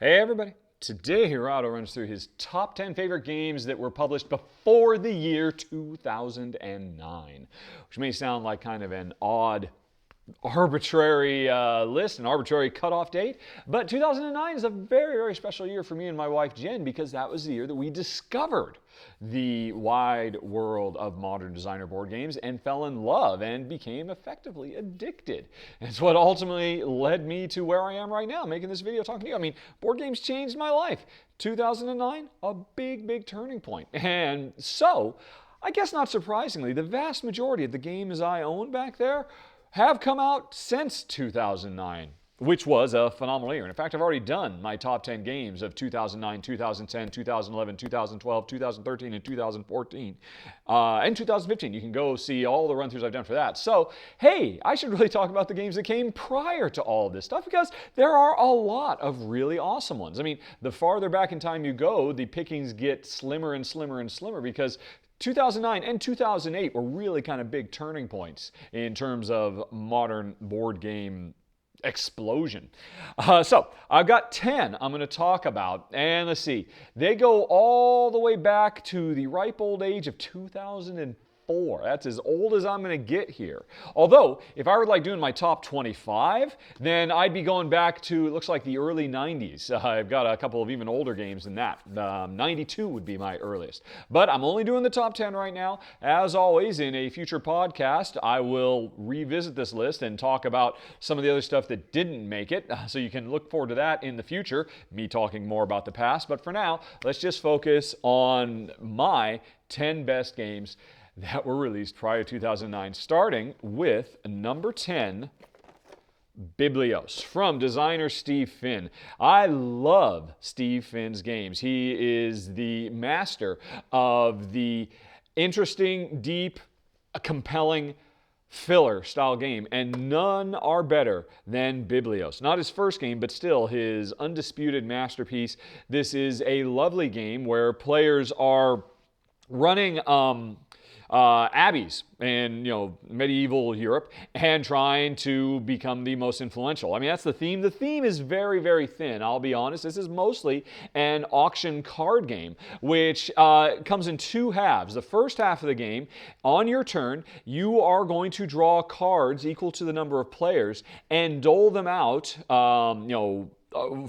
Hey everybody! Today Rahdo runs through his top 10 favorite games that were published before the year 2009, which may sound like kind of an odd, arbitrary list, an arbitrary cutoff date, but 2009 is a very, very special year for me and my wife Jen because that was the year that we discovered the wide world of modern designer board games and fell in love and became effectively addicted. And it's what ultimately led me to where I am right now, making this video talking to you. I mean, board games changed my life. 2009, a big, big turning point. And so, I guess not surprisingly, the vast majority of the games I owned back there have come out since 2009, which was a phenomenal year. And in fact, I've already done my top 10 games of 2009, 2010, 2011, 2012, 2013, and 2014, and 2015. You can go see all the run-throughs I've done for that. So, hey, I should really talk about the games that came prior to all of this stuff because there are a lot of really awesome ones. I mean, the farther back in time you go, the pickings get slimmer and slimmer and slimmer because 2009 and 2008 were really kind of big turning points in terms of modern board game explosion. So I've got 10 I'm going to talk about, and let's see, they go all the way back to the ripe old age of 2004. That's as old as I'm going to get here. Although, if I were like doing my top 25, then I'd be going back to, it looks like the early 90s. I've got a couple of even older games than that. 92 would be my earliest. But I'm only doing the top 10 right now. As always, in a future podcast, I will revisit this list and talk about some of the other stuff that didn't make it. So you can look forward to that in the future, me talking more about the past. But for now, let's just focus on my 10 best games that were released prior to 2009, starting with number 10, Biblios, from designer Steve Finn. I love Steve Finn's games. He is the master of the interesting, deep, compelling filler style game, and none are better than Biblios. Not his first game, but still his undisputed masterpiece. This is a lovely game where players are running abbeys in medieval Europe and trying to become the most influential. I mean, that's the theme. The theme is very, very thin. I'll be honest. This is mostly an auction card game, which comes in two halves. The first half of the game, on your turn, you are going to draw cards equal to the number of players and dole them out,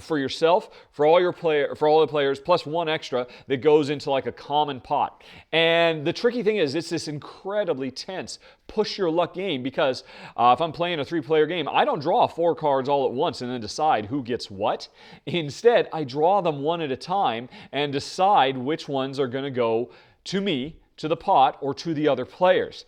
for yourself, for all the players, plus one extra that goes into like a common pot. And the tricky thing is, it's this incredibly tense push your luck game because if I'm playing a 3-player game, I don't draw 4 cards all at once and then decide who gets what. Instead, I draw them one at a time and decide which ones are going to go to me, to the pot, or to the other players.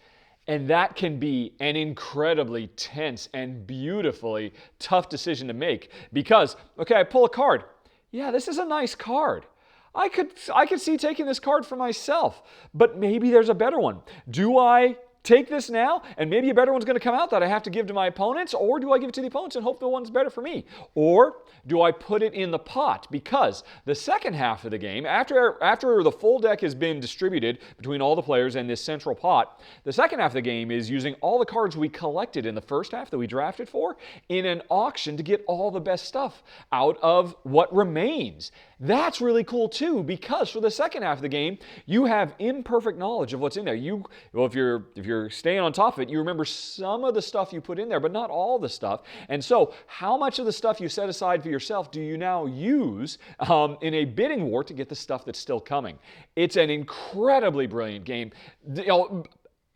And that can be an incredibly tense and beautifully tough decision to make because, okay, I pull a card. Yeah, this is a nice card. I could see taking this card for myself, but maybe there's a better one. Do I take this now and maybe a better one's going to come out that I have to give to my opponents, or do I give it to the opponents and hope the one's better for me? Or do I put it in the pot? Because the second half of the game, after the full deck has been distributed between all the players and this central pot, the second half of the game is using all the cards we collected in the first half that we drafted for in an auction to get all the best stuff out of what remains. That's really cool too, because for the second half of the game, you have imperfect knowledge of what's in there. If you're staying on top of it, you remember some of the stuff you put in there, but not all the stuff. And so, how much of the stuff you set aside for yourself do you now use in a bidding war to get the stuff that's still coming? It's an incredibly brilliant game.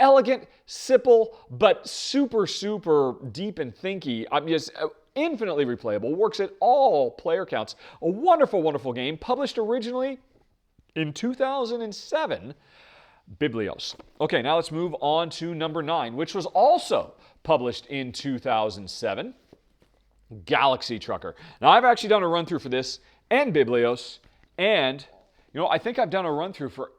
Elegant, simple, but super, super deep and thinky. I'm just infinitely replayable, works at all player counts. A wonderful, wonderful game, published originally in 2007, Biblios. Okay, now let's move on to number 9, which was also published in 2007, Galaxy Trucker. Now, I've actually done a run-through for this and Biblios, and, I think I've done a run-through for,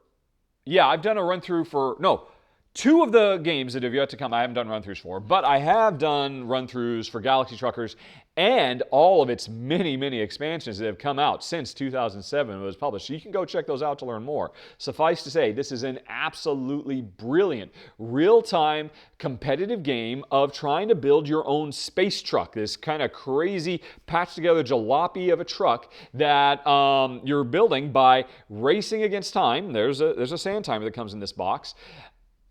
no, 2 of the games that have yet to come, I haven't done run-throughs for, but I have done run-throughs for Galaxy Truckers and all of its many, many expansions that have come out since 2007 when it was published. So you can go check those out to learn more. Suffice to say, this is an absolutely brilliant, real-time, competitive game of trying to build your own space truck, this kind of crazy, patched-together jalopy of a truck that you're building by racing against time. There's a sand timer that comes in this box.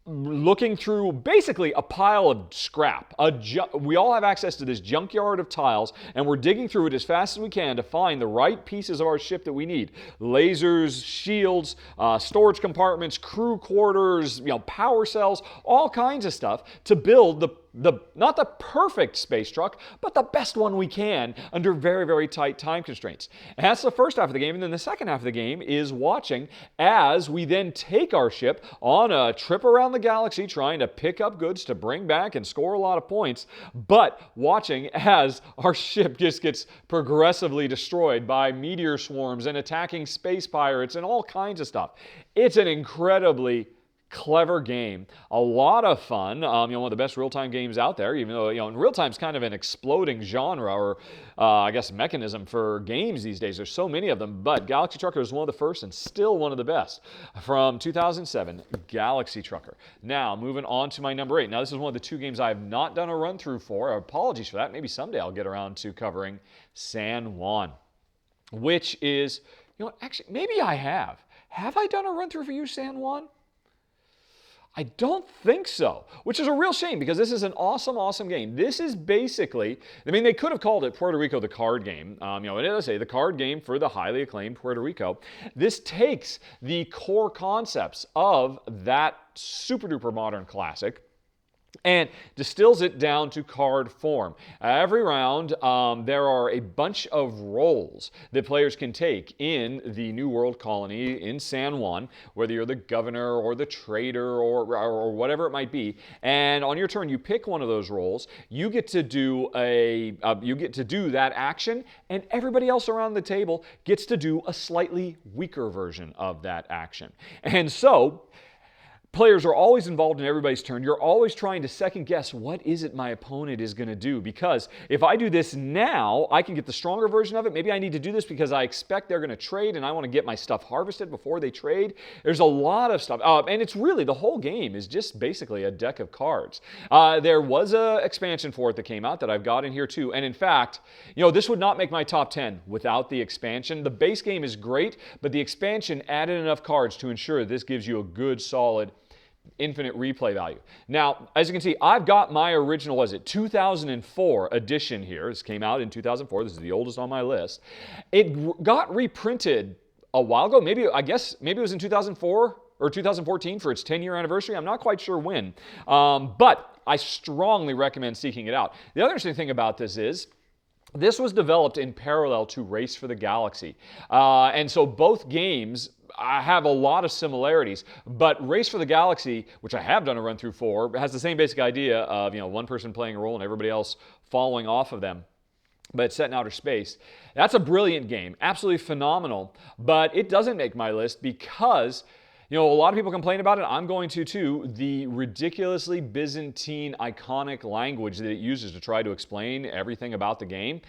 Looking through basically a pile of scrap. We all have access to this junkyard of tiles, and we're digging through it as fast as we can to find the right pieces of our ship that we need. Lasers, shields, storage compartments, crew quarters, power cells, all kinds of stuff to build not the perfect space truck, but the best one we can under very, very tight time constraints. And that's the first half of the game, and then the second half of the game is watching as we then take our ship on a trip around the galaxy trying to pick up goods to bring back and score a lot of points, but watching as our ship just gets progressively destroyed by meteor swarms and attacking space pirates and all kinds of stuff. It's an incredibly clever game, a lot of fun. One of the best real-time games out there, even though in real-time is kind of an exploding genre or I guess mechanism for games these days. There's so many of them, but Galaxy Trucker is one of the first and still one of the best. From 2007, Galaxy Trucker. Now, moving on to my number 8. Now, this is one of the 2 games I have not done a run-through for. Apologies for that. Maybe someday I'll get around to covering San Juan, which is, actually, maybe I have. Have I done a run-through for you, San Juan? I don't think so, which is a real shame because this is an awesome, awesome game. This is basically, they could have called it Puerto Rico the card game. It does say the card game for the highly acclaimed Puerto Rico. This takes the core concepts of that super duper modern classic and distills it down to card form. Every round, there are a bunch of roles that players can take in the New World colony in San Juan, whether you're the governor or the trader or whatever it might be. And on your turn, you pick one of those roles. You get to do that action, and everybody else around the table gets to do a slightly weaker version of that action. And so, players are always involved in everybody's turn. You're always trying to second guess what is it my opponent is going to do, because if I do this now, I can get the stronger version of it. Maybe I need to do this because I expect they're going to trade and I want to get my stuff harvested before they trade. There's a lot of stuff. And it's really, the whole game is just basically a deck of cards. There was an expansion for it that came out that I've got in here too. And in fact, this would not make my top 10 without the expansion. The base game is great, but the expansion added enough cards to ensure this gives you a good, solid, infinite replay value. Now, as you can see, I've got my original, 2004 edition here. This came out in 2004. This is the oldest on my list. It got reprinted a while ago. Maybe it was in 2004 or 2014 for its 10-year anniversary. I'm not quite sure when. But I strongly recommend seeking it out. The other interesting thing about this is, this was developed in parallel to Race for the Galaxy. And so both games have a lot of similarities, but Race for the Galaxy, which I have done a run-through for, has the same basic idea of one person playing a role and everybody else following off of them, but it's set in outer space. That's a brilliant game, absolutely phenomenal, but it doesn't make my list because a lot of people complain about it. I'm going to too. The ridiculously Byzantine iconic language that it uses to try to explain everything about the game.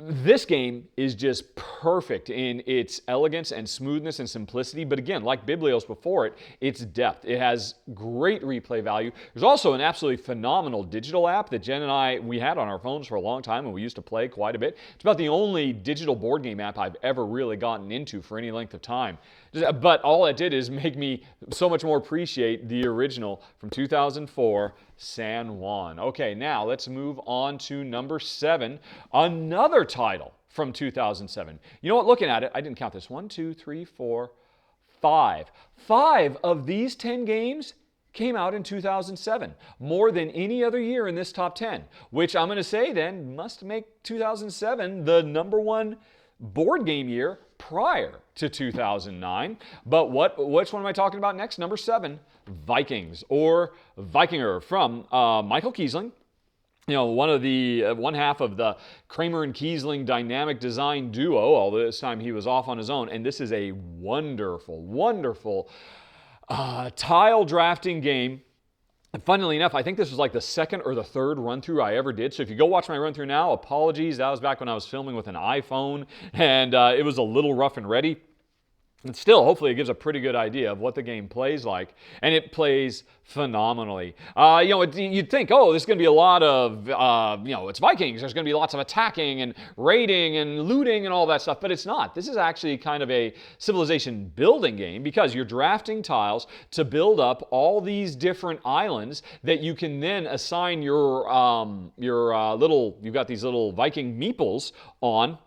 This game is just perfect in its elegance and smoothness and simplicity, but again, like Biblios before it, its depth. It has great replay value. There's also an absolutely phenomenal digital app that Jen and we had on our phones for a long time and we used to play quite a bit. It's about the only digital board game app I've ever really gotten into for any length of time. But all it did is make me so much more appreciate the original from 2004, San Juan. Okay, now let's move on to number 7, another title from 2007. You know what, looking at it, I didn't count this. 1, 2, 3, 4, 5. 5 of these 10 games came out in 2007, more than any other year in this top 10, which I'm going to say then must make 2007 the number 1 board game year prior to 2009. But which one am I talking about next? Number 7, Vikings, or Vikinger, from Michael Kiesling. One half of the Kramer and Kiesling dynamic design duo, although this time he was off on his own. And this is a wonderful, wonderful tile drafting game And funnily enough, I think this was like the second or the third run-through I ever did. So if you go watch my run-through now, apologies. That was back when I was filming with an iPhone, and it was a little rough and ready. And still, hopefully, it gives a pretty good idea of what the game plays like, and it plays phenomenally. You'd think, oh, this is going to be a lot of, it's Vikings. There's going to be lots of attacking and raiding and looting and all that stuff, but it's not. This is actually kind of a civilization building game because you're drafting tiles to build up all these different islands that you can then assign you've got these little Viking meeples on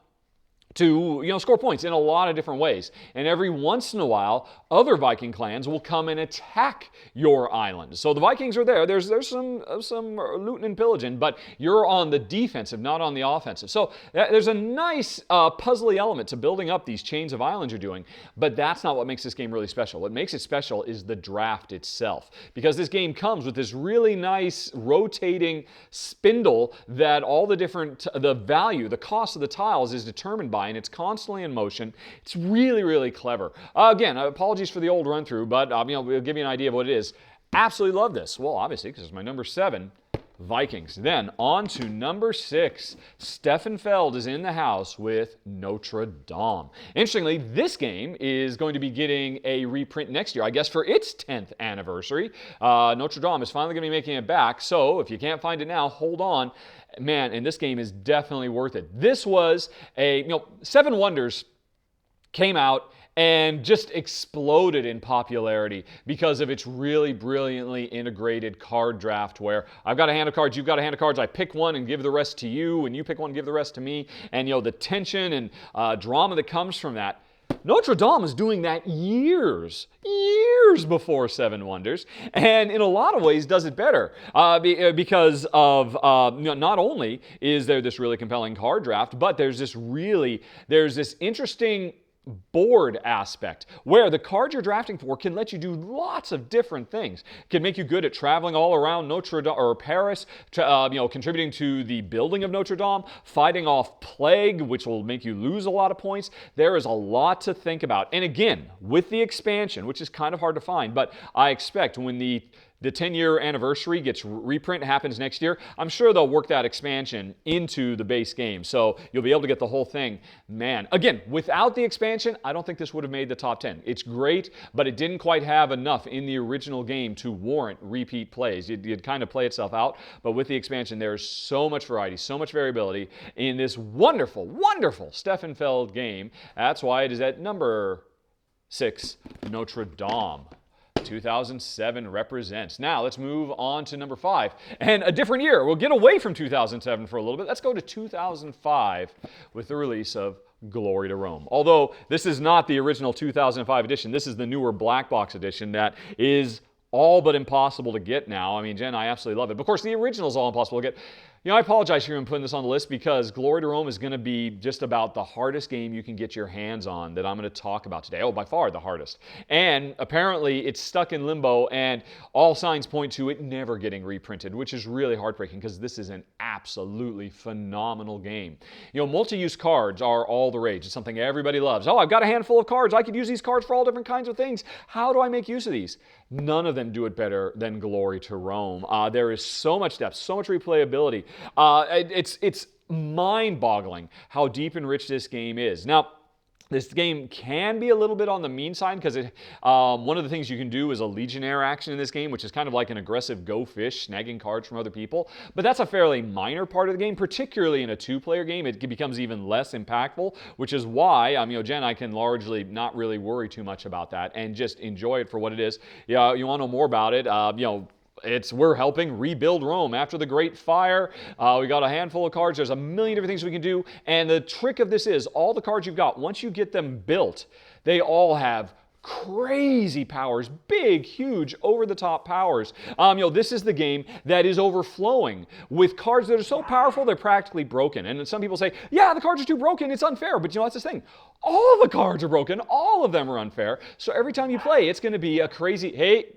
to score points in a lot of different ways. And every once in a while, other Viking clans will come and attack your island. So the Vikings are there. There's some looting and pillaging, but you're on the defensive, not on the offensive. So there's a nice puzzly element to building up these chains of islands you're doing, but that's not what makes this game really special. What makes it special is the draft itself, because this game comes with this really nice rotating spindle that all the the cost of the tiles is determined by, and it's constantly in motion. It's really, really clever. Again, apologies for the old run-through, but we'll give you an idea of what it is. Absolutely love this. Well, obviously, because it's my number 7, Vikings. Then on to number 6. Stefan Feld is in the house with Notre Dame. Interestingly, this game is going to be getting a reprint next year, I guess, for its 10th anniversary. Notre Dame is finally going to be making it back, so if you can't find it now, hold on. Man, and this game is definitely worth it. This was Seven Wonders came out and just exploded in popularity because of its really brilliantly integrated card draft where I've got a hand of cards, you've got a hand of cards, I pick one and give the rest to you, and you pick one and give the rest to me, and the tension and drama that comes from that. Notre Dame is doing that years before Seven Wonders, and in a lot of ways does it better because of not only is there this really compelling card draft, but there's this interesting board aspect where the cards you're drafting for can let you do lots of different things. It can make you good at traveling all around Notre Dame or Paris, contributing to the building of Notre Dame, fighting off plague, which will make you lose a lot of points. There is a lot to think about. And again, with the expansion, which is kind of hard to find, but I expect when the 10-year anniversary gets reprint, happens next year, I'm sure they'll work that expansion into the base game. So you'll be able to get the whole thing. Man, again, without the expansion, I don't think this would have made the top 10. It's great, but it didn't quite have enough in the original game to warrant repeat plays. You'd kind of play itself out, but with the expansion, there's so much variety, so much variability in this wonderful, wonderful Stefan Feld game. That's why it is at number 6, Notre Dame. 2007 represents. Now, let's move on to number 5. And a different year. We'll get away from 2007 for a little bit. Let's go to 2005 with the release of Glory to Rome. Although this is not the original 2005 edition. This is the newer black box edition that is all but impossible to get now. I mean, Jen, I absolutely love it. But of course, the original is all impossible to get. I apologize for even putting this on the list because Glory to Rome is going to be just about the hardest game you can get your hands on that I'm going to talk about today. Oh, by far the hardest. And apparently it's stuck in limbo, and all signs point to it never getting reprinted, which is really heartbreaking because this is an absolutely phenomenal game. Multi-use cards are all the rage. It's something everybody loves. Oh, I've got a handful of cards. I could use these cards for all different kinds of things. How do I make use of these? None of them do it better than Glory to Rome. There is so much depth, so much replayability. It's mind-boggling how deep and rich this game is. Now, this game can be a little bit on the mean side because one of the things you can do is a Legionnaire action in this game, which is kind of like an aggressive go fish, snagging cards from other people. But that's a fairly minor part of the game, particularly in a 2-player game. It becomes even less impactful, which is why, Jen, I can largely not really worry too much about that and just enjoy it for what it is. You want to know more about it, we're helping rebuild Rome after the Great Fire. We got a handful of cards. There's a million different things we can do. And the trick of this is all the cards you've got, once you get them built, they all have crazy powers, big, huge, over-the-top powers. This is the game that is overflowing with cards that are so powerful they're practically broken. And some people say, yeah, the cards are too broken, it's unfair. But that's the thing. All the cards are broken. All of them are unfair. So every time you play, it's going to be a crazy, hey,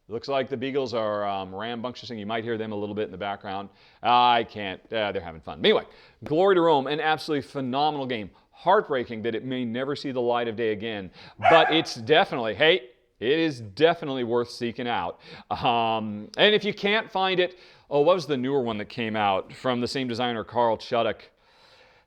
looks like the Beagles are rambunctiousing. You might hear them a little bit in the background. I can't. They're having fun. But anyway, Glory to Rome, an absolutely phenomenal game. Heartbreaking that it may never see the light of day again. But it's definitely, hey, It is definitely worth seeking out. And if you can't find it, what was the newer one that came out from the same designer, Carl Chuduk,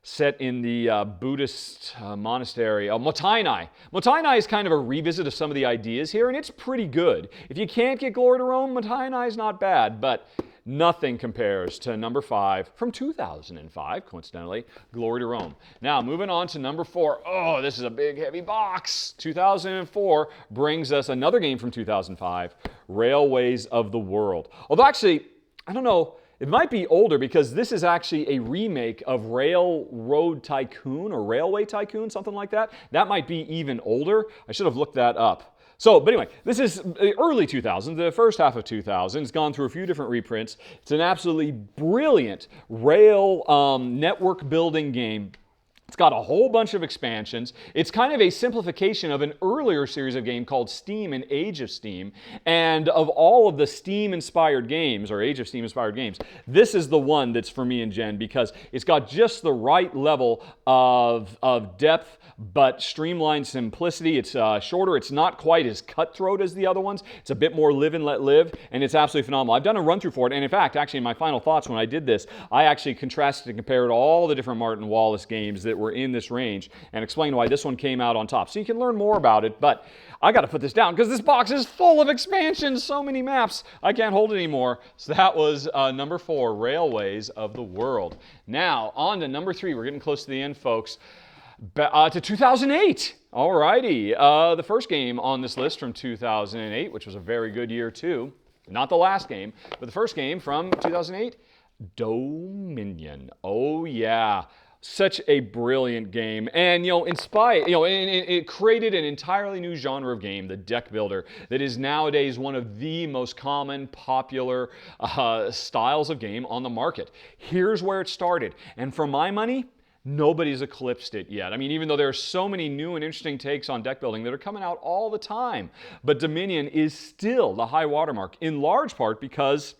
set in the Buddhist monastery? Motainai. Motainai is kind of a revisit of some of the ideas here, and it's pretty good. If you can't get Glory to Rome, Motainai is not bad, but nothing compares to number 5 from 2005, coincidentally, Glory to Rome. Now, moving on to number 4. Oh, this is a big, heavy box. 2004 brings us another game from 2005, Railways of the World. Although, actually, I don't know, it might be older because this is actually a remake of Railroad Tycoon or Railway Tycoon, something like that. That might be even older. I should have looked that up. But anyway, this is early 2000s, the first half of 2000. It's gone through a few different reprints. It's an absolutely brilliant rail network building game. It's got a whole bunch of expansions. It's kind of a simplification of an earlier series of game called Steam and Age of Steam. And of all of the Steam-inspired games, or Age of Steam-inspired games, this is the one that's for me and Jen because it's got just the right level of depth, but streamlined simplicity. It's shorter. It's not quite as cutthroat as the other ones. It's a bit more live and let live, and it's absolutely phenomenal. I've done a run-through for it, and in fact, actually, in my final thoughts when I did this, I actually contrasted and compared all the different Martin Wallace games that were in this range and explained why this one came out on top. So you can learn more about it, but I got to put this down because this box is full of expansions, so many maps. I can't hold it anymore. So that was number 4, Railways of the World. Now, on to number 3. We're getting close to the end, folks. To 2008. Alrighty. The first game on this list from 2008, which was a very good year too. Not the last game, but the first game from 2008, Dominion. Oh yeah. Such a brilliant game, and it created an entirely new genre of game, the deck builder, that is nowadays one of the most common, popular styles of game on the market. Here's where it started, and for my money, nobody's eclipsed it yet. I mean, even though there are so many new and interesting takes on deck building that are coming out all the time, but Dominion is still the high watermark, in large part because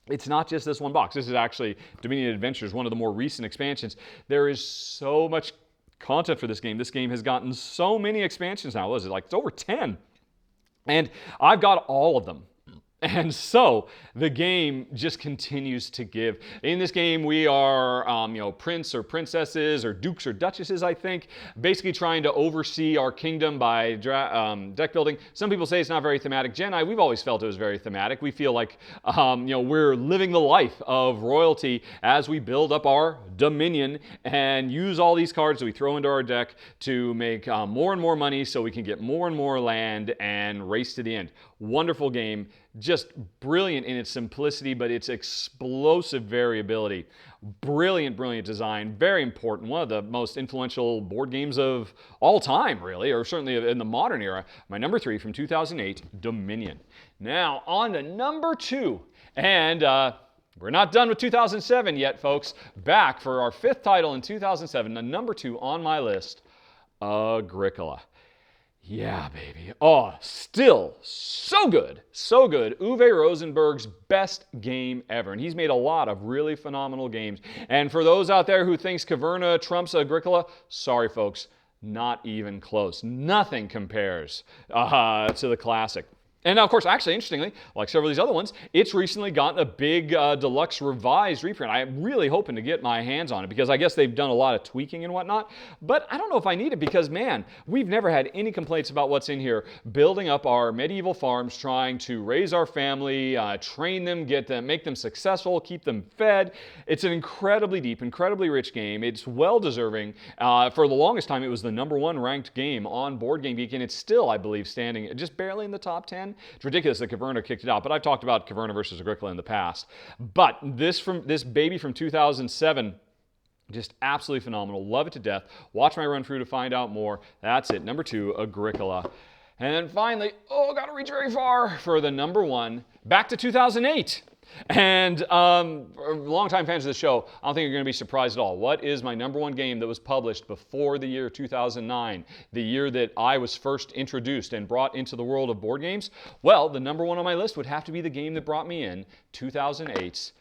it's not just this one box. This is actually Dominion Adventures, one of the more recent expansions. There is so much content for this game. This game has gotten so many expansions now. What is it? Like, it's over 10. And I've got all of them. And so the game just continues to give. In this game, we are, prince or princesses or dukes or duchesses, I think, basically trying to oversee our kingdom by deck building. Some people say it's not very thematic. Jen and I, we've always felt it was very thematic. We feel like, we're living the life of royalty as we build up our dominion and use all these cards that we throw into our deck to make more and more money so we can get more and more land and race to the end. Wonderful game. Just brilliant in its simplicity, but its explosive variability. Brilliant, brilliant design. Very important. One of the most influential board games of all time, really, or certainly in the modern era. My number 3 from 2008, Dominion. Now, on to number 2. And we're not done with 2007 yet, folks. Back for our 5th title in 2007, the number 2 on my list, Agricola. Yeah, baby. Oh, still so good. So good. Uwe Rosenberg's best game ever. And he's made a lot of really phenomenal games. And for those out there who thinks Caverna trumps Agricola, sorry, folks. Not even close. Nothing compares to the classic. And now, of course, actually, interestingly, like several of these other ones, it's recently gotten a big deluxe revised reprint. I'm really hoping to get my hands on it because I guess they've done a lot of tweaking and whatnot. But I don't know if I need it because, man, we've never had any complaints about what's in here. Building up our medieval farms, trying to raise our family, train them, make them successful, keep them fed. It's an incredibly deep, incredibly rich game. It's well-deserving. For the longest time, it was the number 1 ranked game on Board Game Geek, and it's still, I believe, standing just barely in the top 10. It's ridiculous that Caverna kicked it out, but I've talked about Caverna versus Agricola in the past. But this baby from 2007, just absolutely phenomenal. Love it to death. Watch my run through to find out more. That's it. Number 2, Agricola. And then finally, got to reach very far for the number 1, back to 2008. And longtime fans of the show, I don't think you're going to be surprised at all. What is my number 1 game that was published before the year 2009, the year that I was first introduced and brought into the world of board games? Well, the number 1 on my list would have to be the game that brought me in, 2008's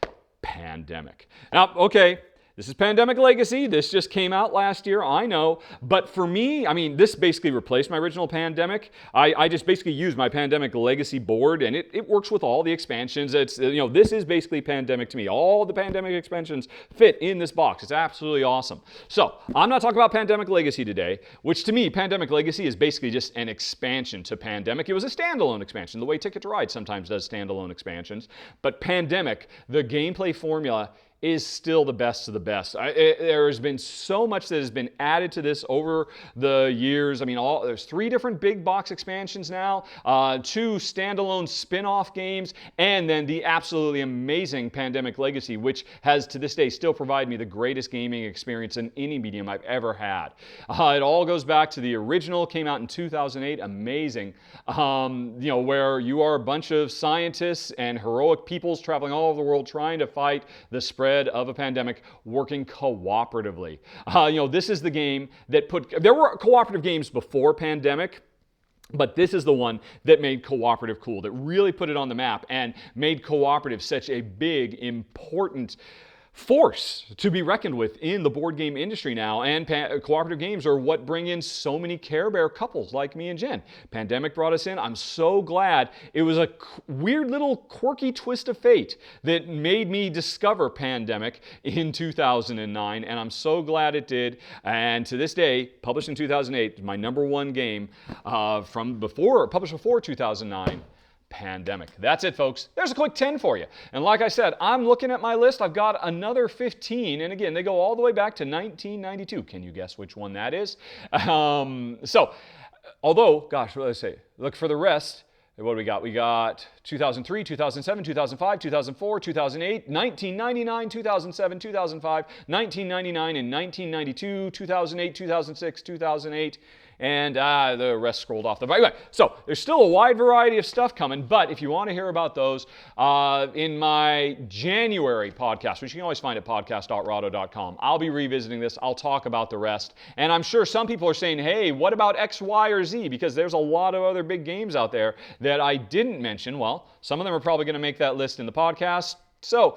Pandemic. Now, okay, This is Pandemic Legacy. This just came out last year, I know. But for me, I mean, this basically replaced my original Pandemic. I just basically used my Pandemic Legacy board, and it works with all the expansions. It's, this is basically Pandemic to me. All the Pandemic expansions fit in this box. It's absolutely awesome. So I'm not talking about Pandemic Legacy today, which to me, Pandemic Legacy is basically just an expansion to Pandemic. It was a standalone expansion, the way Ticket to Ride sometimes does standalone expansions. But Pandemic, the gameplay formula, is still the best of the best. There has been so much that has been added to this over the years. I mean, there's 3 different big box expansions now, 2 standalone spin-off games, and then the absolutely amazing Pandemic Legacy, which has to this day still provided me the greatest gaming experience in any medium I've ever had. It all goes back to the original, came out in 2008, amazing, where you are a bunch of scientists and heroic peoples traveling all over the world trying to fight the spread of a pandemic, working cooperatively. This is the game that there were cooperative games before Pandemic, but this is the one that made cooperative cool, that really put it on the map and made cooperative such a big, important force to be reckoned with in the board game industry now. And cooperative games are what bring in so many Care Bear couples like me and Jen. Pandemic brought us in. I'm so glad. It was a weird little quirky twist of fate that made me discover Pandemic in 2009, and I'm so glad it did. And to this day, published in 2008, my #1 game published before 2009. Pandemic. That's it, folks. There's a quick 10 for you. And like I said, I'm looking at my list. I've got another 15. And again, they go all the way back to 1992. Can you guess which one that is? Although, gosh, what did I say? Look for the rest. What do we got? We got 2003, 2007, 2005, 2004, 2008, 1999, 2007, 2005, 1999, and 1992, 2008, 2006, 2008, and the rest scrolled off the bottom. So there's still a wide variety of stuff coming, but if you want to hear about those, in my January podcast, which you can always find at podcast.rahdo.com, I'll be revisiting this. I'll talk about the rest. And I'm sure some people are saying, hey, what about X, Y, or Z? Because there's a lot of other big games out there that I didn't mention. Well, some of them are probably going to make that list in the podcast. So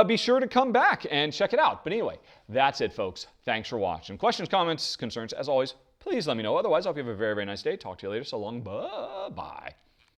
be sure to come back and check it out. But anyway, that's it, folks. Thanks for watching. Questions, comments, concerns, as always, please let me know. Otherwise, I hope you have a very, very nice day. Talk to you later. So long. Bye-bye.